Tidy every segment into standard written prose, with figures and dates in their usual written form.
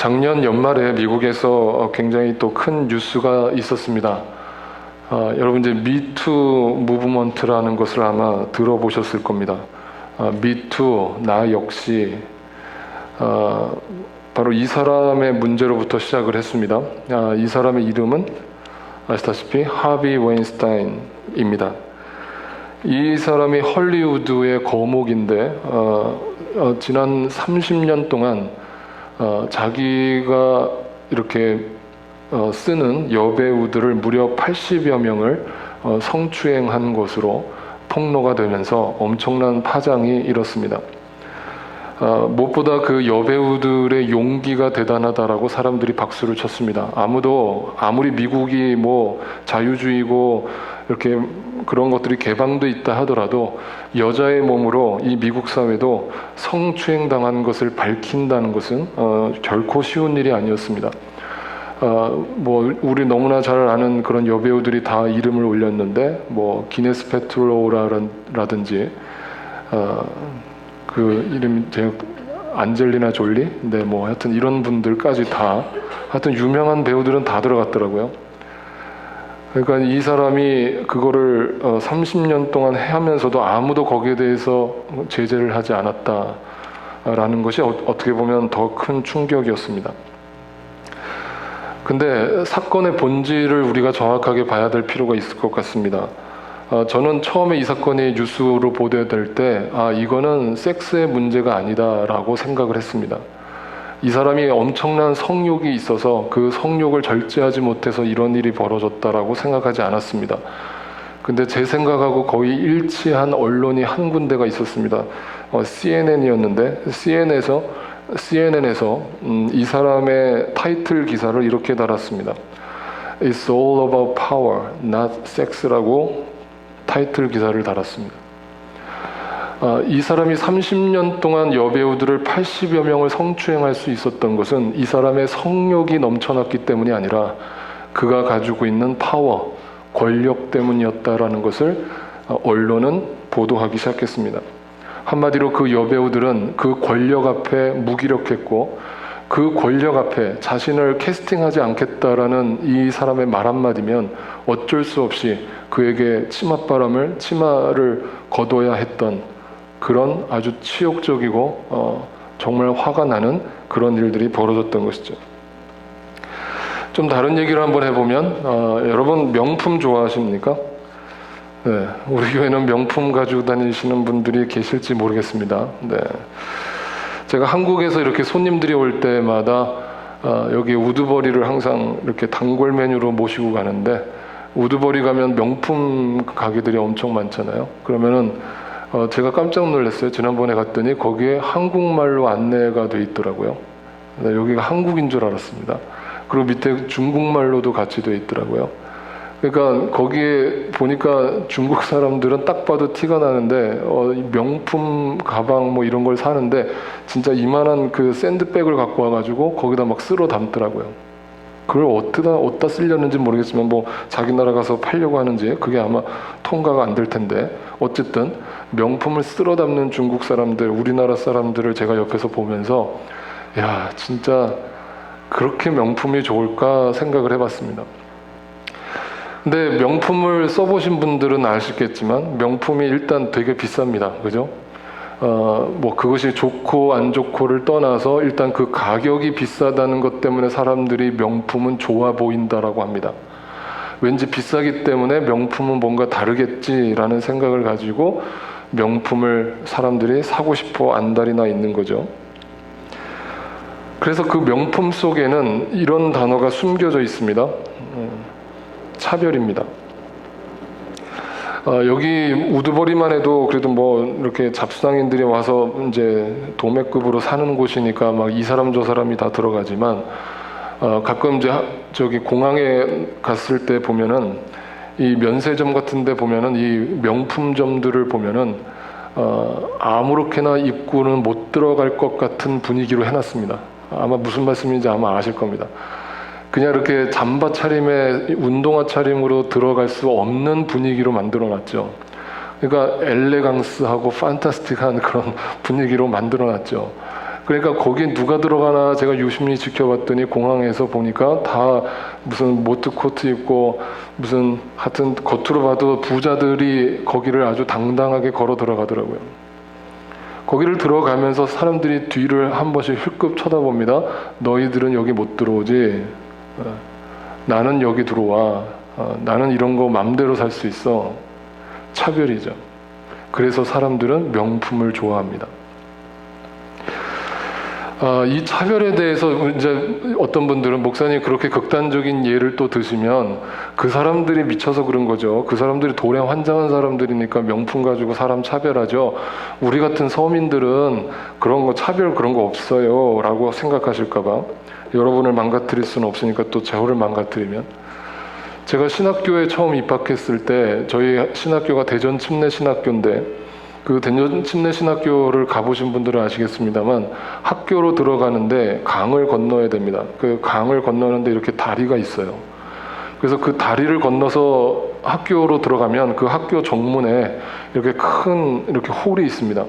작년 연말에 미국에서 굉장히 또 큰 뉴스가 있었습니다. 여러분 이제 미투 무브먼트라는 것을 아마 들어보셨을 겁니다. 미투, 나 역시 바로 이 사람의 문제로부터 시작을 했습니다. 이 사람의 이름은 아시다시피 하비 웨인스타인입니다. 이 사람이 헐리우드의 거목인데 지난 30년 동안 자기가 이렇게 쓰는 여배우들을 무려 80여 명을 성추행한 것으로 폭로가 되면서 엄청난 파장이 일었습니다. 무엇보다 그 여배우들의 용기가 대단하다라고 사람들이 박수를 쳤습니다. 아무리 미국이 뭐 자유주의고 이렇게 그런 것들이 개방돼 있다 하더라도 여자의 몸으로 이 미국 사회도 성추행 당한 것을 밝힌다는 것은 결코 쉬운 일이 아니었습니다. 뭐 우리 너무나 잘 아는 그런 여배우들이 다 이름을 올렸는데 뭐 기네스 패트로라든지 그 이름 제가 안젤리나 졸리, 네 뭐 하여튼 이런 분들까지 다 하여튼 유명한 배우들은 다 들어갔더라고요. 그러니까 이 사람이 그거를 30년 동안 하면서도 아무도 거기에 대해서 제재를 하지 않았다라는 것이 어떻게 보면 더 큰 충격이었습니다. 근데 사건의 본질을 우리가 정확하게 봐야 될 필요가 있을 것 같습니다. 저는 처음에 이 사건이 뉴스로 보도될 때 이거는 섹스의 문제가 아니다라고 생각을 했습니다. 이 사람이 엄청난 성욕이 있어서 그 성욕을 절제하지 못해서 이런 일이 벌어졌다라고 생각하지 않았습니다. 근데 제 생각하고 거의 일치한 언론이 한 군데가 있었습니다. CNN이었는데 CNN에서 이 사람의 타이틀 기사를 이렇게 달았습니다. It's all about power, not sex라고 타이틀 기사를 달았습니다. 이 사람이 30년 동안 여배우들을 80여 명을 성추행할 수 있었던 것은 이 사람의 성욕이 넘쳐났기 때문이 아니라 그가 가지고 있는 파워, 권력 때문이었다라는 것을 언론은 보도하기 시작했습니다. 한마디로 그 여배우들은 그 권력 앞에 무기력했고 그 권력 앞에 자신을 캐스팅하지 않겠다라는 이 사람의 말 한마디면 어쩔 수 없이 그에게 치마를 거둬야 했던 그런 아주 치욕적이고 정말 화가 나는 그런 일들이 벌어졌던 것이죠. 좀 다른 얘기를 한번 해보면 여러분 명품 좋아하십니까? 네, 우리 교회는 명품 가지고 다니시는 분들이 계실지 모르겠습니다. 네. 제가 한국에서 이렇게 손님들이 올 때마다 여기 우드버리를 항상 이렇게 단골 메뉴로 모시고 가는데 우드버리 가면 명품 가게들이 엄청 많잖아요. 그러면은 제가 깜짝 놀랐어요. 지난번에 갔더니 거기에 한국말로 안내가 돼 있더라고요. 네, 여기가 한국인 줄 알았습니다. 그리고 밑에 중국말로도 같이 돼 있더라고요. 그러니까 거기에 보니까 중국 사람들은 딱 봐도 티가 나는데 명품 가방 뭐 이런 걸 사는데 진짜 이만한 그 샌드백을 갖고 와가지고 거기다 막 쓸어 담더라고요. 그걸 어디다 쓰려는지 모르겠지만 뭐 자기 나라 가서 팔려고 하는지 그게 아마 통과가 안 될 텐데 어쨌든 명품을 쓸어 담는 중국 사람들, 우리나라 사람들을 제가 옆에서 보면서 야 진짜 그렇게 명품이 좋을까 생각을 해봤습니다. 근데 명품을 써보신 분들은 아시겠지만 명품이 일단 되게 비쌉니다. 그죠? 뭐 그것이 좋고 안 좋고를 떠나서 일단 그 가격이 비싸다는 것 때문에 사람들이 명품은 좋아 보인다라고 합니다. 왠지 비싸기 때문에 명품은 뭔가 다르겠지라는 생각을 가지고 명품을 사람들이 사고 싶어 안달이나 있는 거죠. 그래서 그 명품 속에는 이런 단어가 숨겨져 있습니다. 차별입니다. 여기 우드버리만 해도 그래도 뭐 이렇게 잡상인들이 와서 이제 도매급으로 사는 곳이니까 막 이 사람 저 사람이 다 들어가지만 가끔 이제 저기 공항에 갔을 때 보면은 이 면세점 같은데 보면은 이 명품점들을 보면은 아무렇게나 입고는 못 들어갈 것 같은 분위기로 해놨습니다. 아마 무슨 말씀인지 아마 아실 겁니다. 그냥 이렇게 잠바 차림에 운동화 차림으로 들어갈 수 없는 분위기로 만들어놨죠. 그러니까 엘레강스하고 판타스틱한 그런 분위기로 만들어놨죠. 그러니까 거기에 누가 들어가나 제가 유심히 지켜봤더니 공항에서 보니까 다 무슨 모트코트 입고 무슨 하여튼 겉으로 봐도 부자들이 거기를 아주 당당하게 걸어 들어가더라고요. 거기를 들어가면서 사람들이 뒤를 한 번씩 힐끗 쳐다봅니다. 너희들은 여기 못 들어오지. 나는 여기 들어와. 나는 이런 거 맘대로 살 수 있어. 차별이죠. 그래서 사람들은 명품을 좋아합니다. 이 차별에 대해서 이제 어떤 분들은 목사님 그렇게 극단적인 예를 또 드시면 그 사람들이 미쳐서 그런 거죠. 그 사람들이 돈에 환장한 사람들이니까 명품 가지고 사람 차별하죠. 우리 같은 서민들은 그런 거 차별 그런 거 없어요 라고 생각하실까 봐 여러분을 망가뜨릴 수는 없으니까 또 제호를 망가뜨리면 제가 신학교에 처음 입학했을 때 저희 신학교가 대전 침례신학교인데 그 대전 침례신학교를 가보신 분들은 아시겠습니다만 학교로 들어가는데 강을 건너야 됩니다. 그 강을 건너는데 이렇게 다리가 있어요. 그래서 그 다리를 건너서 학교로 들어가면 그 학교 정문에 이렇게 큰 이렇게 홀이 있습니다.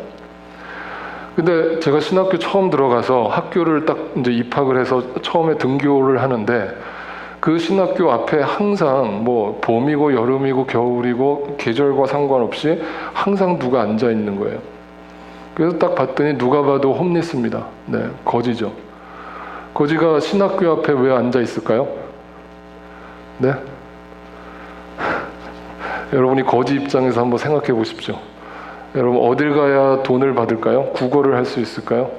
근데 제가 신학교 처음 들어가서 학교를 딱 이제 입학을 해서 처음에 등교를 하는데 그 신학교 앞에 항상 뭐 봄이고 여름이고 겨울이고 계절과 상관없이 항상 누가 앉아 있는 거예요. 그래서 딱 봤더니 누가 봐도 홈리스입니다. 네, 거지죠. 거지가 신학교 앞에 왜 앉아 있을까요? 네? 여러분이 거지 입장에서 한번 생각해 보십시오. 여러분 어딜 가야 돈을 받을까요? 국어를 할 수 있을까요?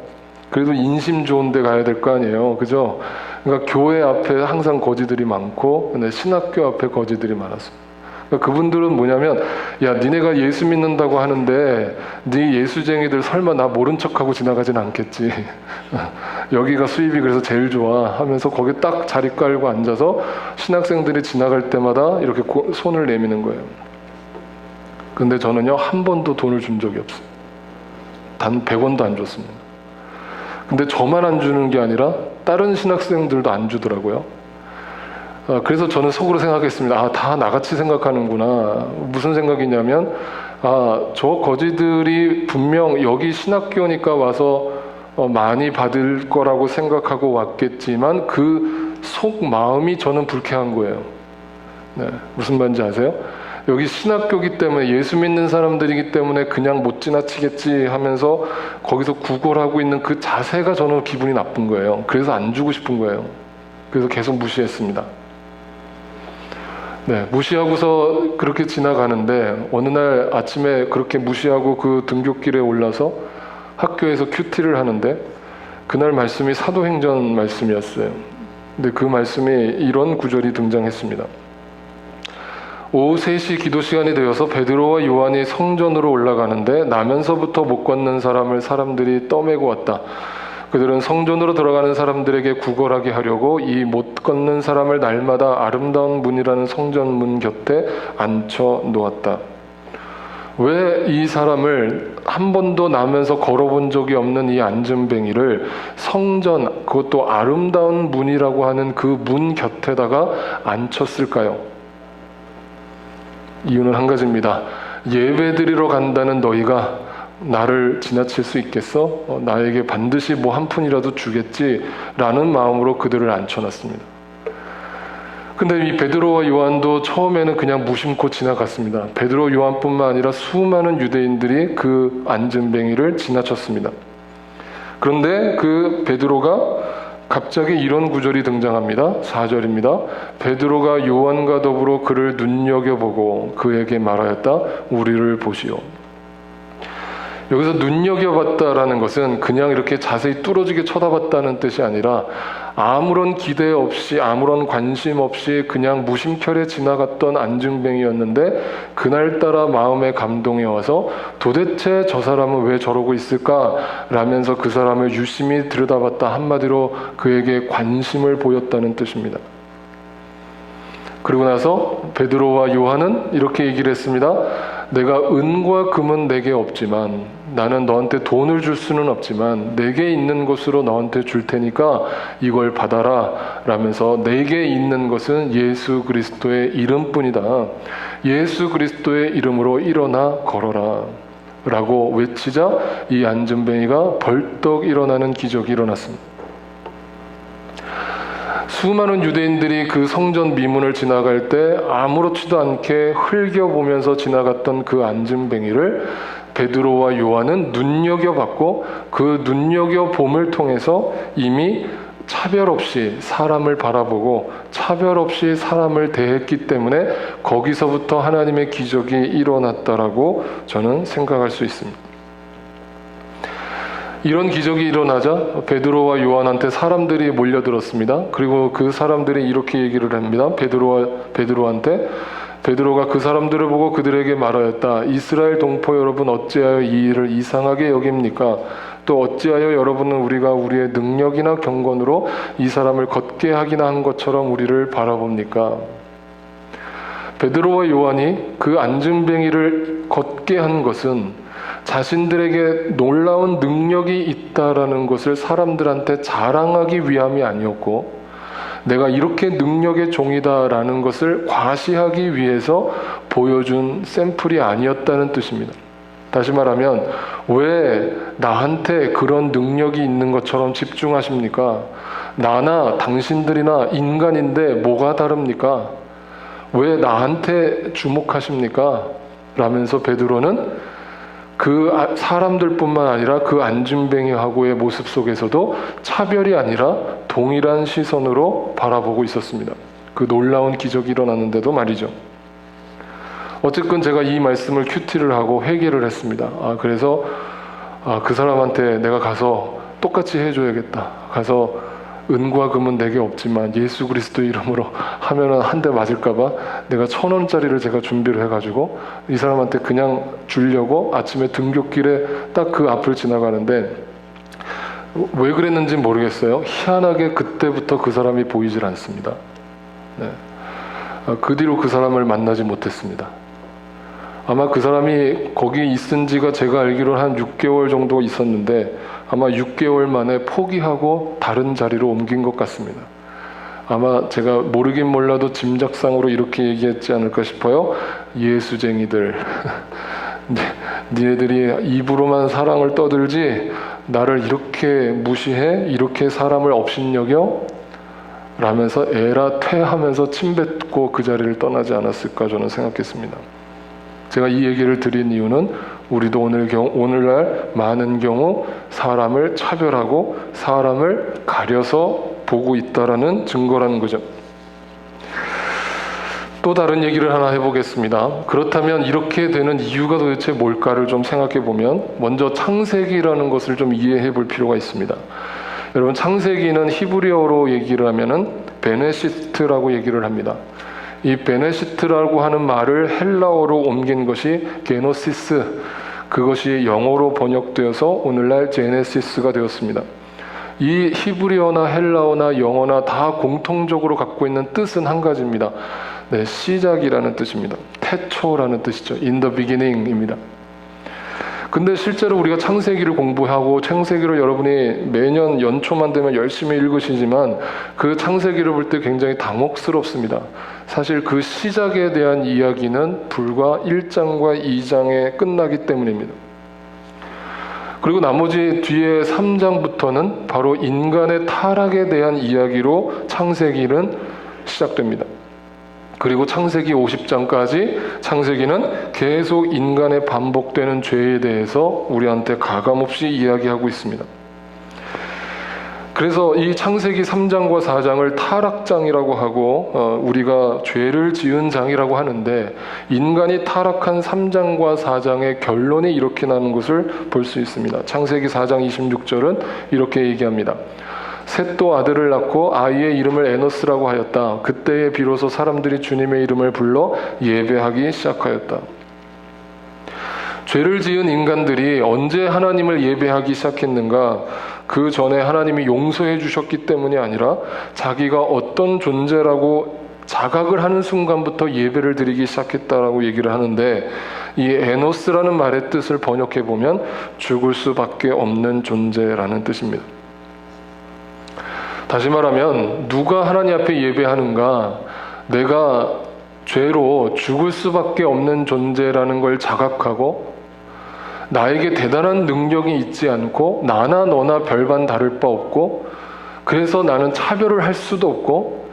그래도 인심 좋은 데 가야 될 거 아니에요. 그죠? 그러니까 교회 앞에 항상 거지들이 많고 근데 신학교 앞에 거지들이 많았어요. 그러니까 그분들은 뭐냐면 야 니네가 예수 믿는다고 하는데 네 예수쟁이들 설마 나 모른 척하고 지나가진 않겠지. 여기가 수입이 그래서 제일 좋아 하면서 거기 딱 자리 깔고 앉아서 신학생들이 지나갈 때마다 이렇게 손을 내미는 거예요. 근데 저는요 한 번도 돈을 준 적이 없어요. 단 100원도 안 줬습니다. 근데 저만 안 주는 게 아니라 다른 신학생들도 안 주더라고요. 그래서 저는 속으로 생각했습니다. 다 나같이 생각하는구나. 무슨 생각이냐면 저 거지들이 분명 여기 신학교니까 와서 많이 받을 거라고 생각하고 왔겠지만 그 속 마음이 저는 불쾌한 거예요. 네, 무슨 말인지 아세요? 여기 신학교기 때문에 예수 믿는 사람들이기 때문에 그냥 못 지나치겠지 하면서 거기서 구걸하고 있는 그 자세가 저는 기분이 나쁜 거예요. 그래서 안 주고 싶은 거예요. 그래서 계속 무시했습니다. 네, 무시하고서 그렇게 지나가는데 어느 날 아침에 그렇게 무시하고 그 등굣길에 올라서 학교에서 큐티를 하는데 그날 말씀이 사도행전 말씀이었어요. 근데 그 말씀이 이런 구절이 등장했습니다. 오후 3시 기도 시간이 되어서 베드로와 요한이 성전으로 올라가는데 나면서부터 못 걷는 사람을 사람들이 떠매고 왔다. 그들은 성전으로 들어가는 사람들에게 구걸하게 하려고 이 못 걷는 사람을 날마다 아름다운 문이라는 성전 문 곁에 앉혀 놓았다. 왜 이 사람을 한 번도 나면서 걸어본 적이 없는 이 앉은뱅이를 성전, 그것도 아름다운 문이라고 하는 그 문 곁에다가 앉혔을까요? 이유는 한 가지입니다. 예배드리러 간다는 너희가 나를 지나칠 수 있겠어? 나에게 반드시 뭐 한 푼이라도 주겠지? 라는 마음으로 그들을 앉혀놨습니다. 근데 이 베드로와 요한도 처음에는 그냥 무심코 지나갔습니다. 베드로, 요한뿐만 아니라 수많은 유대인들이 그 앉은뱅이를 지나쳤습니다. 그런데 그 베드로가 갑자기 이런 구절이 등장합니다. 4절입니다. 베드로가 요한과 더불어 그를 눈여겨보고 그에게 말하였다. 우리를 보시오. 여기서 눈여겨봤다라는 것은 그냥 이렇게 자세히 뚫어지게 쳐다봤다는 뜻이 아니라 아무런 기대 없이 아무런 관심 없이 그냥 무심결에 지나갔던 앉은뱅이였는데 그날따라 마음에 감동이 와서 도대체 저 사람은 왜 저러고 있을까? 라면서 그 사람을 유심히 들여다봤다. 한마디로 그에게 관심을 보였다는 뜻입니다. 그리고 나서 베드로와 요한은 이렇게 얘기를 했습니다. 내가 은과 금은 내게 없지만 나는 너한테 돈을 줄 수는 없지만 내게 있는 것으로 너한테 줄 테니까 이걸 받아라 라면서 내게 있는 것은 예수 그리스도의 이름뿐이다. 예수 그리스도의 이름으로 일어나 걸어라. 라고 외치자 이 안전뱅이가 벌떡 일어나는 기적이 일어났습니다. 수많은 유대인들이 그 성전 미문을 지나갈 때 아무렇지도 않게 흘겨보면서 지나갔던 그 안전뱅이를 베드로와 요한은 눈여겨봤고, 그 눈여겨봄을 통해서 이미 차별 없이 사람을 바라보고 차별 없이 사람을 대했기 때문에 거기서부터 하나님의 기적이 일어났다라고 저는 생각할 수 있습니다. 이런 기적이 일어나자 베드로와 요한한테 사람들이 몰려들었습니다. 그리고 그 사람들이 이렇게 얘기를 합니다. 베드로한테 베드로가 그 사람들을 보고 그들에게 말하였다. 이스라엘 동포 여러분, 어찌하여 이 일을 이상하게 여깁니까? 또 어찌하여 여러분은 우리가 우리의 능력이나 경건으로 이 사람을 걷게 하기나 한 것처럼 우리를 바라봅니까? 베드로와 요한이 그 안전뱅이를 걷게 한 것은 자신들에게 놀라운 능력이 있다라는 것을 사람들한테 자랑하기 위함이 아니었고, 내가 이렇게 능력의 종이다라는 것을 과시하기 위해서 보여준 샘플이 아니었다는 뜻입니다. 다시 말하면 왜 나한테 그런 능력이 있는 것처럼 집중하십니까? 나나 당신들이나 인간인데 뭐가 다릅니까? 왜 나한테 주목하십니까? 라면서 베드로는 그 사람들뿐만 아니라 그 안진뱅이하고의 모습 속에서도 차별이 아니라 동일한 시선으로 바라보고 있었습니다. 그 놀라운 기적이 일어났는데도 말이죠. 어쨌든 제가 이 말씀을 큐티를 하고 회개를 했습니다. 그래서 그 사람한테 내가 가서 똑같이 해줘야겠다. 가서 은과 금은 내게 없지만 예수 그리스도 이름으로 하면은 한 대 맞을까봐 내가 1,000원짜리를 제가 준비를 해가지고 이 사람한테 그냥 주려고 아침에 등굣길에 딱 그 앞을 지나가는데, 왜 그랬는지 모르겠어요. 희한하게 그때부터 그 사람이 보이질 않습니다. 네. 그 뒤로 그 사람을 만나지 못했습니다. 아마 그 사람이 거기 있은 지가 제가 알기로는 한 6개월 정도 있었는데 아마 6개월 만에 포기하고 다른 자리로 옮긴 것 같습니다. 아마 제가 모르긴 몰라도 짐작상으로 이렇게 얘기했지 않을까 싶어요. 예수쟁이들. 니네들이 입으로만 사랑을 떠들지 나를 이렇게 무시해? 이렇게 사람을 업신여겨? 라면서 에라 퇴하면서 침뱉고 그 자리를 떠나지 않았을까 저는 생각했습니다. 제가 이 얘기를 드린 이유는 우리도 오늘날 많은 경우 사람을 차별하고 사람을 가려서 보고 있다라는 증거라는 거죠. 또 다른 얘기를 하나 해보겠습니다. 그렇다면 이렇게 되는 이유가 도대체 뭘까를 좀 생각해 보면, 먼저 창세기라는 것을 좀 이해해 볼 필요가 있습니다. 여러분, 창세기는 히브리어로 얘기를 하면은 베네시트라고 얘기를 합니다. 이 베네시트라고 하는 말을 헬라어로 옮긴 것이 게노시스, 그것이 영어로 번역되어서 오늘날 제네시스가 되었습니다. 이 히브리어나 헬라어나 영어나 다 공통적으로 갖고 있는 뜻은 한 가지입니다. 네, 시작이라는 뜻입니다. 태초라는 뜻이죠. In the beginning입니다. 근데 실제로 우리가 창세기를 공부하고 창세기를 여러분이 매년 연초만 되면 열심히 읽으시지만 그 창세기를 볼 때 굉장히 당혹스럽습니다. 사실 그 시작에 대한 이야기는 불과 1장과 2장에 끝나기 때문입니다. 그리고 나머지 뒤에 3장부터는 바로 인간의 타락에 대한 이야기로 창세기는 시작됩니다. 그리고 창세기 50장까지 창세기는 계속 인간의 반복되는 죄에 대해서 우리한테 가감없이 이야기하고 있습니다. 그래서 이 창세기 3장과 4장을 타락장이라고 하고 우리가 죄를 지은 장이라고 하는데, 인간이 타락한 3장과 4장의 결론이 이렇게 나는 것을 볼 수 있습니다. 창세기 4장 26절은 이렇게 얘기합니다. 셋도 아들을 낳고 아이의 이름을 에노스라고 하였다. 그때에 비로소 사람들이 주님의 이름을 불러 예배하기 시작하였다. 죄를 지은 인간들이 언제 하나님을 예배하기 시작했는가? 그 전에 하나님이 용서해 주셨기 때문이 아니라 자기가 어떤 존재라고 자각을 하는 순간부터 예배를 드리기 시작했다라고 얘기를 하는데, 이 에노스라는 말의 뜻을 번역해 보면 죽을 수밖에 없는 존재라는 뜻입니다. 다시 말하면 누가 하나님 앞에 예배하는가? 내가 죄로 죽을 수밖에 없는 존재라는 걸 자각하고 나에게 대단한 능력이 있지 않고 나나 너나 별반 다를 바 없고 그래서 나는 차별을 할 수도 없고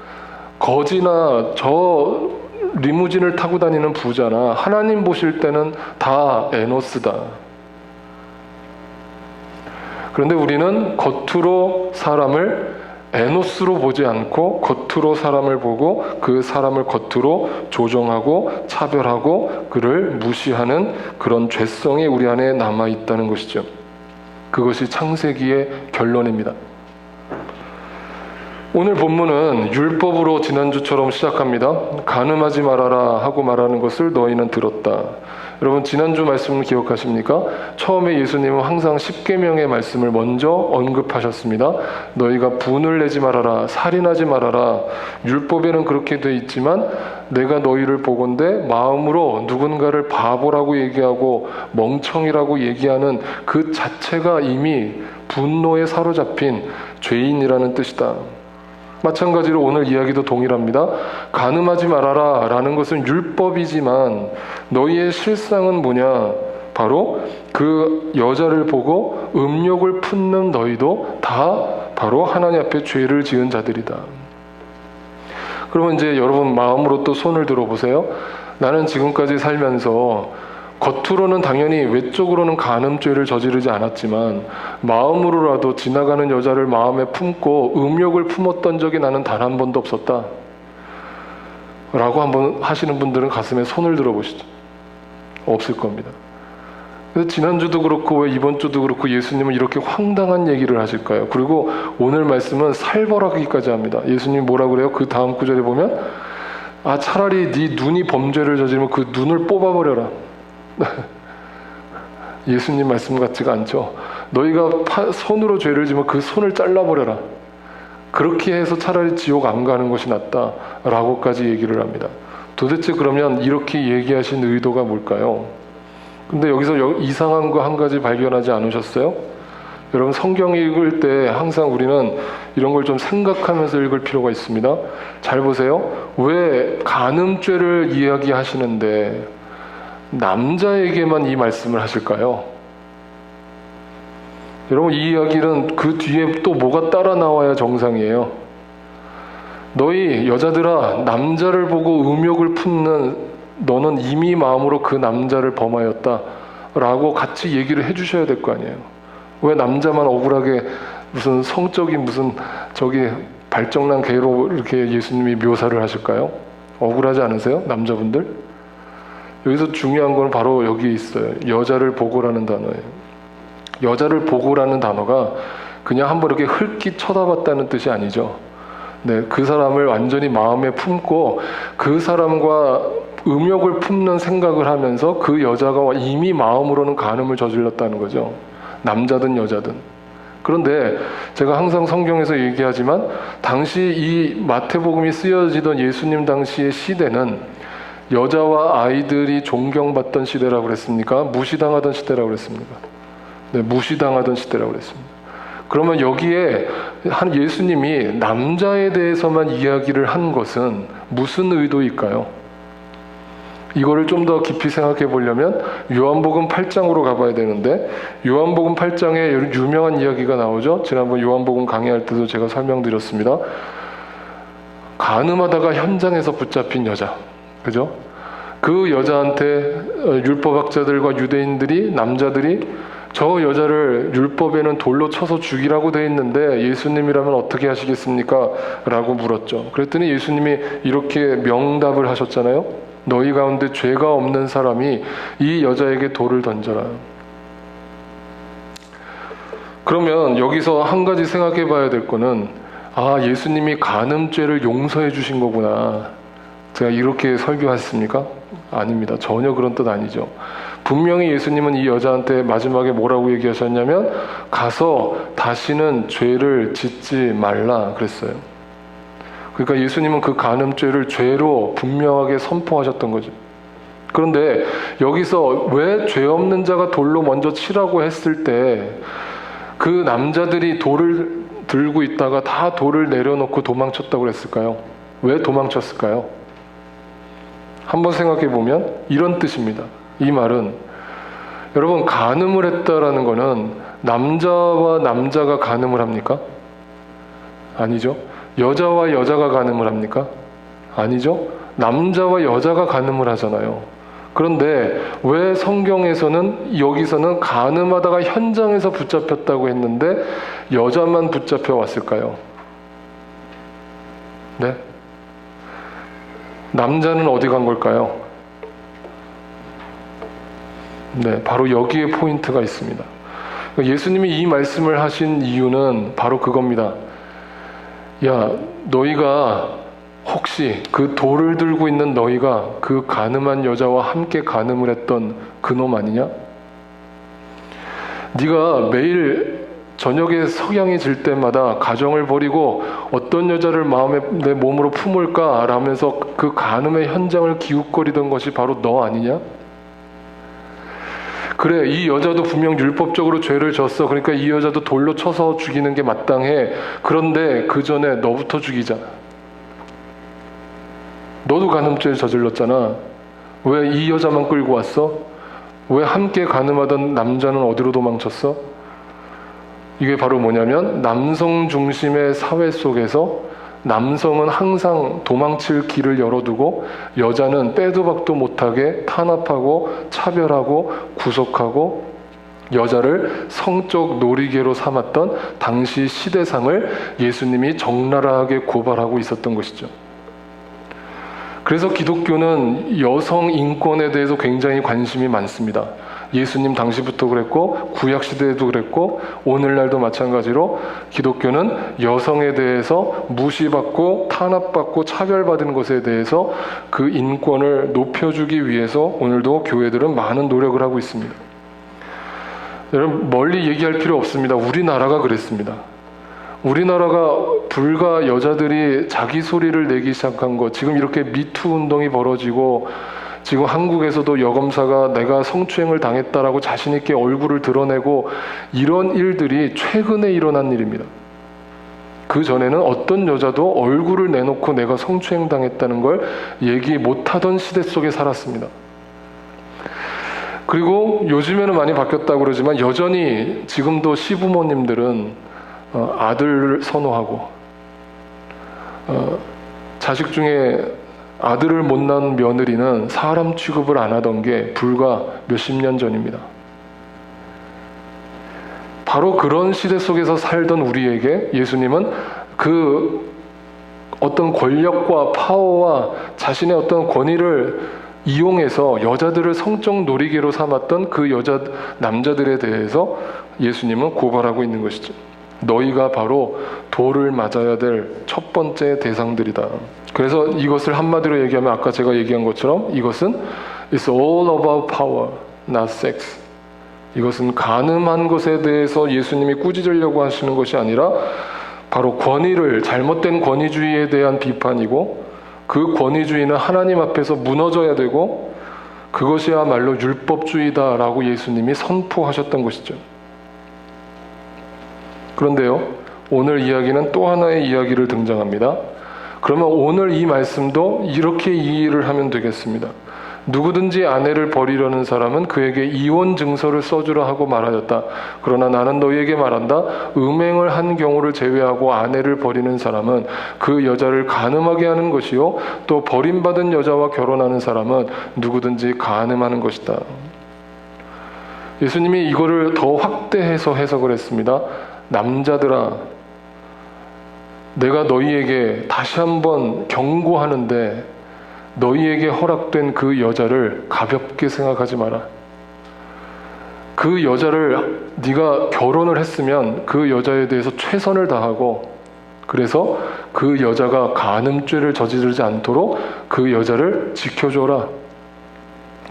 거지나 저 리무진을 타고 다니는 부자나 하나님 보실 때는 다 에노스다. 그런데 우리는 겉으로 사람을 에노스로 보지 않고 겉으로 사람을 보고 그 사람을 겉으로 조정하고 차별하고 그를 무시하는 그런 죄성이 우리 안에 남아있다는 것이죠. 그것이 창세기의 결론입니다. 오늘 본문은 율법으로 지난주처럼 시작합니다. 간음하지 말아라 하고 말하는 것을 너희는 들었다. 여러분 지난주 말씀을 기억하십니까? 처음에 예수님은 항상 십계명의 말씀을 먼저 언급하셨습니다. 너희가 분을 내지 말아라, 살인하지 말아라. 율법에는 그렇게 돼 있지만 내가 너희를 보건대 마음으로 누군가를 바보라고 얘기하고 멍청이라고 얘기하는 그 자체가 이미 분노에 사로잡힌 죄인이라는 뜻이다. 마찬가지로 오늘 이야기도 동일합니다. 간음하지 말아라 라는 것은 율법이지만 너희의 실상은 뭐냐? 바로 그 여자를 보고 음욕을 품는 너희도 다 바로 하나님 앞에 죄를 지은 자들이다. 그러면 이제 여러분 마음으로 또 손을 들어보세요. 나는 지금까지 살면서 겉으로는 당연히 외적으로는 간음죄를 저지르지 않았지만 마음으로라도 지나가는 여자를 마음에 품고 음욕을 품었던 적이 나는 단 한 번도 없었다 라고 한번 하시는 분들은 가슴에 손을 들어보시죠. 없을 겁니다. 그래서 지난주도 그렇고 왜 이번 주도 그렇고 예수님은 이렇게 황당한 얘기를 하실까요? 그리고 오늘 말씀은 살벌하기까지 합니다. 예수님이 뭐라 그래요? 그 다음 구절에 보면 차라리 네 눈이 범죄를 저지르면 그 눈을 뽑아버려라. 예수님 말씀 같지가 않죠. 너희가 손으로 죄를 지면 그 손을 잘라버려라. 그렇게 해서 차라리 지옥 안 가는 것이 낫다 라고까지 얘기를 합니다. 도대체 그러면 이렇게 얘기하신 의도가 뭘까요? 근데 여기서 이상한 거 한 가지 발견하지 않으셨어요? 여러분 성경 읽을 때 항상 우리는 이런 걸 좀 생각하면서 읽을 필요가 있습니다. 잘 보세요. 왜 간음죄를 이야기하시는데 남자에게만 이 말씀을 하실까요? 여러분 이 이야기는 그 뒤에 또 뭐가 따라 나와야 정상이에요. 너희 여자들아 남자를 보고 음욕을 품는 너는 이미 마음으로 그 남자를 범하였다 라고 같이 얘기를 해주셔야 될 거 아니에요. 왜 남자만 억울하게 무슨 성적인 무슨 저기 발정난 개로 이렇게 예수님이 묘사를 하실까요? 억울하지 않으세요? 남자분들? 여기서 중요한 건 바로 여기에 있어요. 여자를 보고라는 단어예요. 여자를 보고라는 단어가 그냥 한번 이렇게 흘낏 쳐다봤다는 뜻이 아니죠. 네, 그 사람을 완전히 마음에 품고 그 사람과 음욕을 품는 생각을 하면서 그 여자가 이미 마음으로는 간음을 저질렀다는 거죠. 남자든 여자든. 그런데 제가 항상 성경에서 얘기하지만 당시 이 마태복음이 쓰여지던 예수님 당시의 시대는 여자와 아이들이 존경받던 시대라고 그랬습니까? 무시당하던 시대라고 그랬습니까? 네, 무시당하던 시대라고 그랬습니다. 그러면 여기에 한 예수님이 남자에 대해서만 이야기를 한 것은 무슨 의도일까요? 이거를 좀 더 깊이 생각해 보려면 요한복음 8장으로 가봐야 되는데 요한복음 8장에 유명한 이야기가 나오죠. 지난번 요한복음 강의할 때도 제가 설명드렸습니다. 간음하다가 현장에서 붙잡힌 여자. 그죠? 그 여자한테 율법학자들과 유대인들이 남자들이 저 여자를 율법에는 돌로 쳐서 죽이라고 돼 있는데 예수님이라면 어떻게 하시겠습니까? 라고 물었죠. 그랬더니 예수님이 이렇게 명답을 하셨잖아요. 너희 가운데 죄가 없는 사람이 이 여자에게 돌을 던져라. 그러면 여기서 한 가지 생각해 봐야 될 거는 예수님이 간음죄를 용서해 주신 거구나. 제가 이렇게 설교했습니까? 아닙니다. 전혀 그런 뜻 아니죠. 분명히 예수님은 이 여자한테 마지막에 뭐라고 얘기하셨냐면 가서 다시는 죄를 짓지 말라 그랬어요. 그러니까 예수님은 그 간음죄를 죄로 분명하게 선포하셨던 거죠. 그런데 여기서 왜 죄 없는 자가 돌로 먼저 치라고 했을 때 그 남자들이 돌을 들고 있다가 다 돌을 내려놓고 도망쳤다고 그랬을까요? 왜 도망쳤을까요? 한번 생각해 보면 이런 뜻입니다. 이 말은 여러분, 간음을 했다라는 거는 남자와 남자가 간음을 합니까? 아니죠. 여자와 여자가 간음을 합니까? 아니죠. 남자와 여자가 간음을 하잖아요. 그런데 왜 성경에서는 여기서는 간음하다가 현장에서 붙잡혔다고 했는데 여자만 붙잡혀 왔을까요? 네? 남자는 어디 간 걸까요? 네, 바로 여기에 포인트가 있습니다. 예수님이 이 말씀을 하신 이유는 바로 그겁니다. 야, 너희가 혹시 그 돌을 들고 있는 너희가 그 간음한 여자와 함께 간음을 했던 그놈 아니냐? 네가 매일 저녁에 석양이 질 때마다 가정을 버리고 어떤 여자를 마음에 내 몸으로 품을까 라면서 그 간음의 현장을 기웃거리던 것이 바로 너 아니냐? 그래, 이 여자도 분명 율법적으로 죄를 졌어. 그러니까 이 여자도 돌로 쳐서 죽이는 게 마땅해. 그런데 그 전에 너부터 죽이자. 너도 간음죄를 저질렀잖아. 왜 이 여자만 끌고 왔어? 왜 함께 간음하던 남자는 어디로 도망쳤어? 이게 바로 뭐냐면 남성 중심의 사회 속에서 남성은 항상 도망칠 길을 열어두고 여자는 빼도 박도 못하게 탄압하고 차별하고 구속하고 여자를 성적 놀이개로 삼았던 당시 시대상을 예수님이 적나라하게 고발하고 있었던 것이죠. 그래서 기독교는 여성 인권에 대해서 굉장히 관심이 많습니다. 예수님 당시부터 그랬고 구약시대에도 그랬고 오늘날도 마찬가지로 기독교는 여성에 대해서 무시받고 탄압받고 차별받은 것에 대해서 그 인권을 높여주기 위해서 오늘도 교회들은 많은 노력을 하고 있습니다. 여러분, 멀리 얘기할 필요 없습니다. 우리나라가 그랬습니다. 우리나라가 불과 여자들이 자기 소리를 내기 시작한 것, 지금 이렇게 미투 운동이 벌어지고 지금 한국에서도 여검사가 내가 성추행을 당했다라고 자신 있게 얼굴을 드러내고 이런 일들이 최근에 일어난 일입니다. 그 전에는 어떤 여자도 얼굴을 내놓고 내가 성추행 당했다는 걸 얘기 못하던 시대 속에 살았습니다. 그리고 요즘에는 많이 바뀌었다고 그러지만 여전히 지금도 시부모님들은 아들을 선호하고 자식 중에 아들을 못 낳은 며느리는 사람 취급을 안 하던 게 불과 몇십 년 전입니다. 바로 그런 시대 속에서 살던 우리에게 예수님은 그 어떤 권력과 파워와 자신의 어떤 권위를 이용해서 여자들을 성적 놀이개로 삼았던 그 남자들에 대해서 예수님은 고발하고 있는 것이죠. 너희가 바로 돌을 맞아야 될 첫 번째 대상들이다. 그래서 이것을 한마디로 얘기하면 아까 제가 얘기한 것처럼 이것은 It's all about power, not sex. 이것은 간음한 것에 대해서 예수님이 꾸짖으려고 하시는 것이 아니라 바로 권위를, 잘못된 권위주의에 대한 비판이고 그 권위주의는 하나님 앞에서 무너져야 되고 그것이야말로 율법주의다라고 예수님이 선포하셨던 것이죠. 그런데요, 오늘 이야기는 또 하나의 이야기를 등장합니다. 그러면 오늘 이 말씀도 이렇게 이해를 하면 되겠습니다. 누구든지 아내를 버리려는 사람은 그에게 이혼 증서를 써주라 하고 말하였다. 그러나 나는 너희에게 말한다. 음행을 한 경우를 제외하고 아내를 버리는 사람은 그 여자를 간음하게 하는 것이요 또 버림받은 여자와 결혼하는 사람은 누구든지 간음하는 것이다. 예수님이 이거를 더 확대해서 해석을 했습니다. 남자들아, 내가 너희에게 다시 한번 경고하는데 너희에게 허락된 그 여자를 가볍게 생각하지 마라. 그 여자를 네가 결혼을 했으면 그 여자에 대해서 최선을 다하고 그래서 그 여자가 간음죄를 저지르지 않도록 그 여자를 지켜줘라.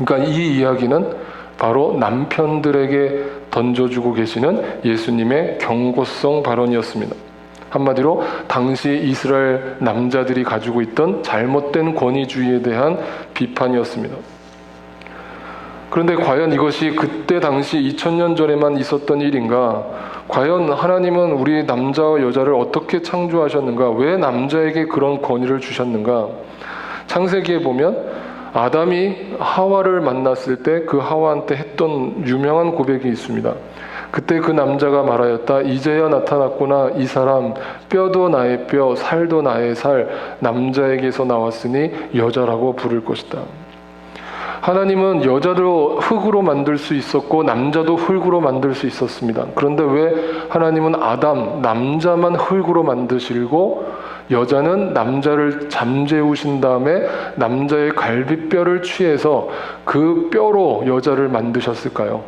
그러니까 이 이야기는 바로 남편들에게 던져주고 계시는 예수님의 경고성 발언이었습니다. 한마디로 당시 이스라엘 남자들이 가지고 있던 잘못된 권위주의에 대한 비판이었습니다. 그런데 과연 이것이 그때 당시 2000년 전에만 있었던 일인가? 과연 하나님은 우리 남자와 여자를 어떻게 창조하셨는가? 왜 남자에게 그런 권위를 주셨는가? 창세기에 보면 아담이 하와를 만났을 때 그 하와한테 했던 유명한 고백이 있습니다. 그때 그 남자가 말하였다. 이제야 나타났구나. 이 사람 뼈도 나의 뼈, 살도 나의 살, 남자에게서 나왔으니 여자라고 부를 것이다. 하나님은 여자도 흙으로 만들 수 있었고 남자도 흙으로 만들 수 있었습니다. 그런데 왜 하나님은 아담, 남자만 흙으로 만드시고 여자는 남자를 잠재우신 다음에 남자의 갈비뼈를 취해서 그 뼈로 여자를 만드셨을까요?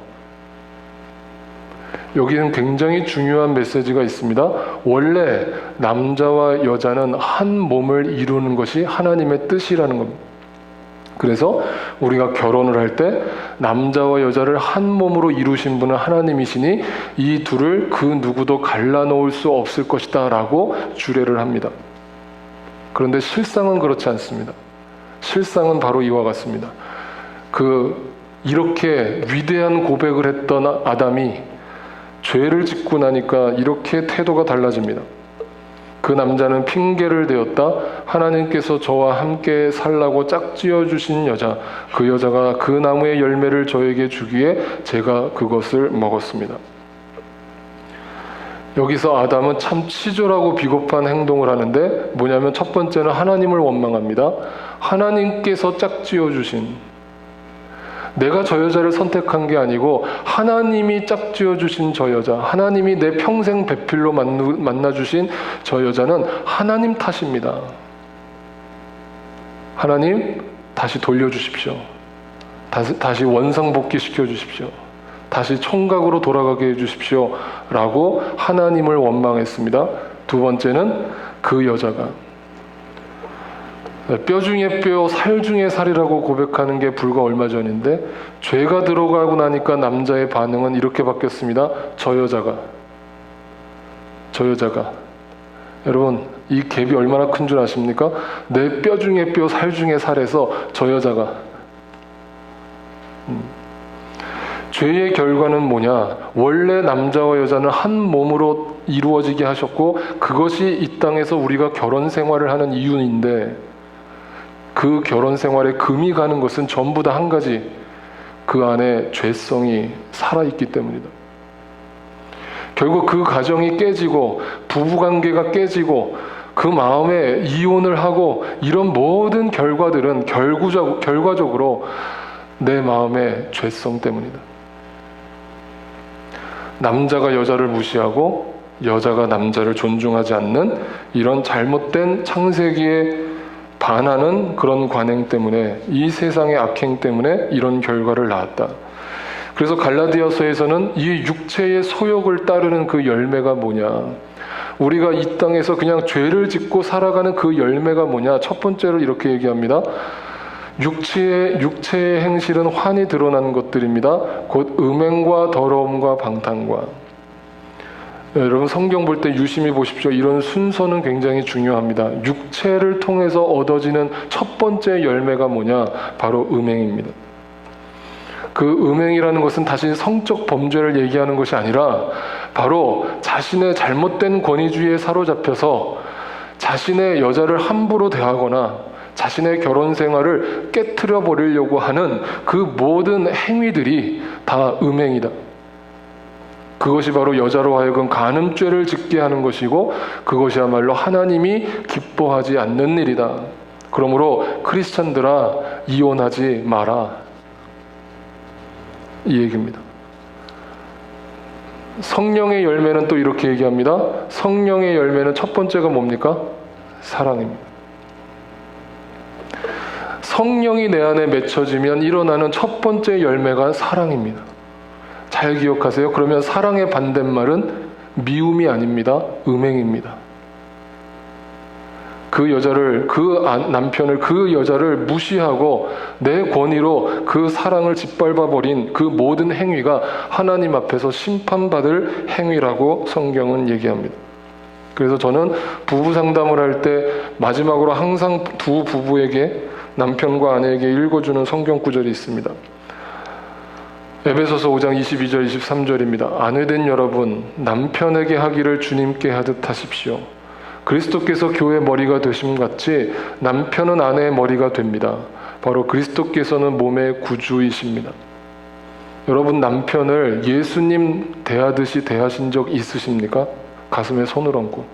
여기는 굉장히 중요한 메시지가 있습니다. 원래 남자와 여자는 한 몸을 이루는 것이 하나님의 뜻이라는 겁니다. 그래서 우리가 결혼을 할 때 남자와 여자를 한 몸으로 이루신 분은 하나님이시니 이 둘을 그 누구도 갈라놓을 수 없을 것이다 라고 주례를 합니다. 그런데 실상은 그렇지 않습니다. 실상은 바로 이와 같습니다. 이렇게 위대한 고백을 했던 아담이 죄를 짓고 나니까 이렇게 태도가 달라집니다. 그 남자는 핑계를 대었다. 하나님께서 저와 함께 살라고 짝지어 주신 여자, 그 여자가 그 나무의 열매를 저에게 주기에 제가 그것을 먹었습니다. 여기서 아담은 참 치졸하고 비겁한 행동을 하는데 뭐냐면 첫 번째는 하나님을 원망합니다. 하나님께서 짝지어 주신, 내가 저 여자를 선택한 게 아니고 하나님이 짝지어 주신 저 여자, 하나님이 내 평생 배필로 만나주신 저 여자는 하나님 탓입니다. 하나님 다시 돌려주십시오. 다시 원상복귀 시켜주십시오. 다시 총각으로 돌아가게 해주십시오 라고 하나님을 원망했습니다. 두 번째는 그 여자가 뼈 중에 뼈, 살 중에 살이라고 고백하는 게 불과 얼마 전인데 죄가 들어가고 나니까 남자의 반응은 이렇게 바뀌었습니다. 저 여자가 여러분 이 갭이 얼마나 큰 줄 아십니까? 내 뼈 중에 뼈, 살 중에 살에서 저 여자가 죄의 결과는 뭐냐? 원래 남자와 여자는 한 몸으로 이루어지게 하셨고 그것이 이 땅에서 우리가 결혼 생활을 하는 이유인데 그 결혼 생활에 금이 가는 것은 전부 다 한 가지, 그 안에 죄성이 살아있기 때문이다. 결국 그 가정이 깨지고 부부관계가 깨지고 그 마음에 이혼을 하고 이런 모든 결과들은 결과적으로 내 마음의 죄성 때문이다. 남자가 여자를 무시하고 여자가 남자를 존중하지 않는 이런 잘못된 창세기에 반하는 그런 관행 때문에, 이 세상의 악행 때문에 이런 결과를 낳았다. 그래서 갈라디아서에서는 이 육체의 소욕을 따르는 그 열매가 뭐냐, 우리가 이 땅에서 그냥 죄를 짓고 살아가는 그 열매가 뭐냐, 첫 번째로 이렇게 얘기합니다. 육체의 행실은 환히 드러나는 것들입니다. 곧 음행과 더러움과 방탕과. 여러분 성경 볼 때 유심히 보십시오. 이런 순서는 굉장히 중요합니다. 육체를 통해서 얻어지는 첫 번째 열매가 뭐냐? 바로 음행입니다. 그 음행이라는 것은 다시 성적 범죄를 얘기하는 것이 아니라 바로 자신의 잘못된 권위주의에 사로잡혀서 자신의 여자를 함부로 대하거나 자신의 결혼 생활을 깨트려 버리려고 하는 그 모든 행위들이 다 음행이다. 그것이 바로 여자로 하여금 간음죄를 짓게 하는 것이고 그것이야말로 하나님이 기뻐하지 않는 일이다. 그러므로 크리스찬들아 이혼하지 마라, 이 얘기입니다. 성령의 열매는 또 이렇게 얘기합니다. 성령의 열매는 첫 번째가 뭡니까? 사랑입니다. 성령이 내 안에 맺혀지면 일어나는 첫 번째 열매가 사랑입니다. 잘 기억하세요. 그러면 사랑의 반대말은 미움이 아닙니다. 음행입니다. 그 남편을, 그 여자를 무시하고 내 권위로 그 사랑을 짓밟아버린 그 모든 행위가 하나님 앞에서 심판받을 행위라고 성경은 얘기합니다. 그래서 저는 부부 상담을 할 때 마지막으로 항상 두 부부에게, 남편과 아내에게 읽어주는 성경 구절이 있습니다. 에베소서 5장 22절 23절입니다. 아내된 여러분, 남편에게 하기를 주님께 하듯 하십시오. 그리스도께서 교회의 머리가 되심 같이 남편은 아내의 머리가 됩니다. 바로 그리스도께서는 몸의 구주이십니다. 여러분 남편을 예수님 대하듯이 대하신 적 있으십니까? 가슴에 손을 얹고.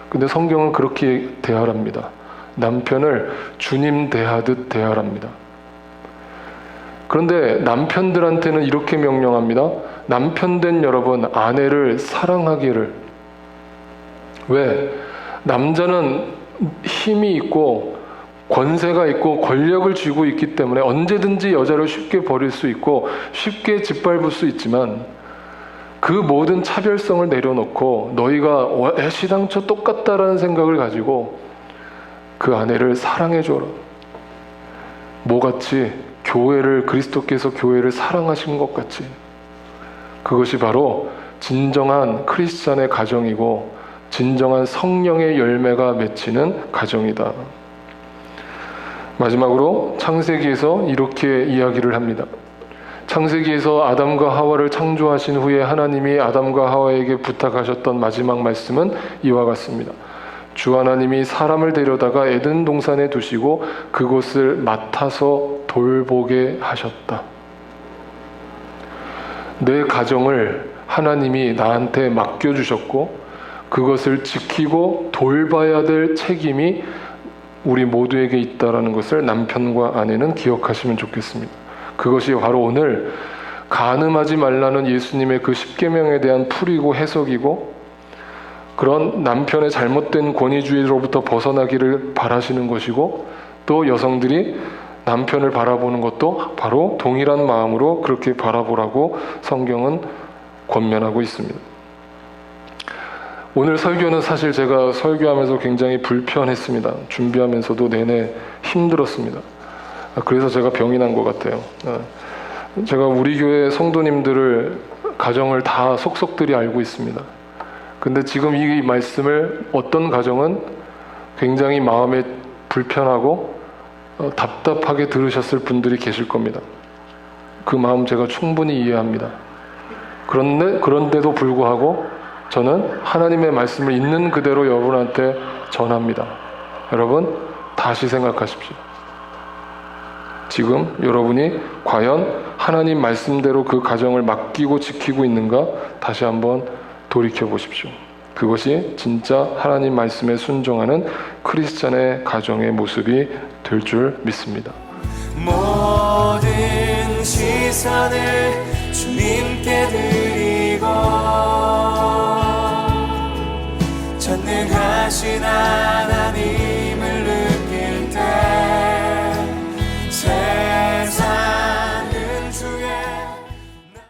근데 성경은 그렇게 대하랍니다. 남편을 주님 대하듯 대하랍니다. 그런데 남편들한테는 이렇게 명령합니다. 남편된 여러분, 아내를 사랑하기를. 왜? 남자는 힘이 있고 권세가 있고 권력을 쥐고 있기 때문에 언제든지 여자를 쉽게 버릴 수 있고 쉽게 짓밟을 수 있지만, 그 모든 차별성을 내려놓고 너희가 애시당초 똑같다라는 생각을 가지고 그 아내를 사랑해줘라. 뭐같이? 교회를, 그리스도께서 교회를 사랑하신 것 같이. 그것이 바로 진정한 크리스찬의 가정이고 진정한 성령의 열매가 맺히는 가정이다. 마지막으로 창세기에서 이렇게 이야기를 합니다. 창세기에서 아담과 하와를 창조하신 후에 하나님이 아담과 하와에게 부탁하셨던 마지막 말씀은 이와 같습니다. 주 하나님이 사람을 데려다가 에덴 동산에 두시고 그곳을 맡아서 돌보게 하셨다. 내 가정을 하나님이 나한테 맡겨주셨고 그것을 지키고 돌봐야 될 책임이 우리 모두에게 있다는 것을 남편과 아내는 기억하시면 좋겠습니다. 그것이 바로 오늘 간음하지 말라는 예수님의 그 십계명에 대한 풀이고 해석이고, 그런 남편의 잘못된 권위주의로부터 벗어나기를 바라시는 것이고, 또 여성들이 남편을 바라보는 것도 바로 동일한 마음으로 그렇게 바라보라고 성경은 권면하고 있습니다. 오늘 설교는 사실 제가 설교하면서 굉장히 불편했습니다. 준비하면서도 내내 힘들었습니다. 그래서 제가 병이 난 것 같아요. 제가 우리 교회 성도님들을, 가정을 다 속속들이 알고 있습니다. 근데 지금 이 말씀을 어떤 가정은 굉장히 마음에 불편하고 답답하게 들으셨을 분들이 계실 겁니다. 그 마음 제가 충분히 이해합니다. 그런데도 불구하고 저는 하나님의 말씀을 있는 그대로 여러분한테 전합니다. 여러분, 다시 생각하십시오. 지금 여러분이 과연 하나님 말씀대로 그 가정을 맡기고 지키고 있는가? 다시 한번 돌이켜 보십시오. 그것이 진짜 하나님 말씀에 순종하는 크리스찬의 가정의 모습이 될 줄 믿습니다. 모든 시선을 주님께 드리고 전능하신